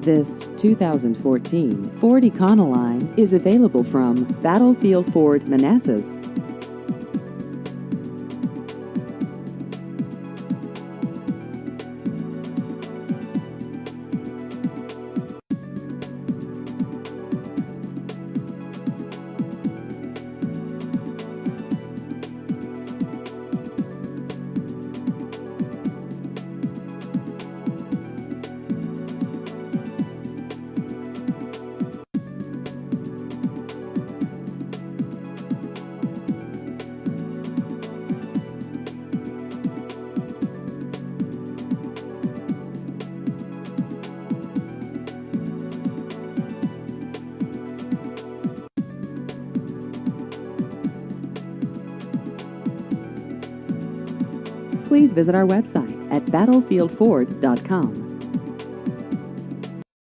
This 2014 Ford Econoline is available from Battlefield Ford Manassas. Please visit our website at battlefieldford.com.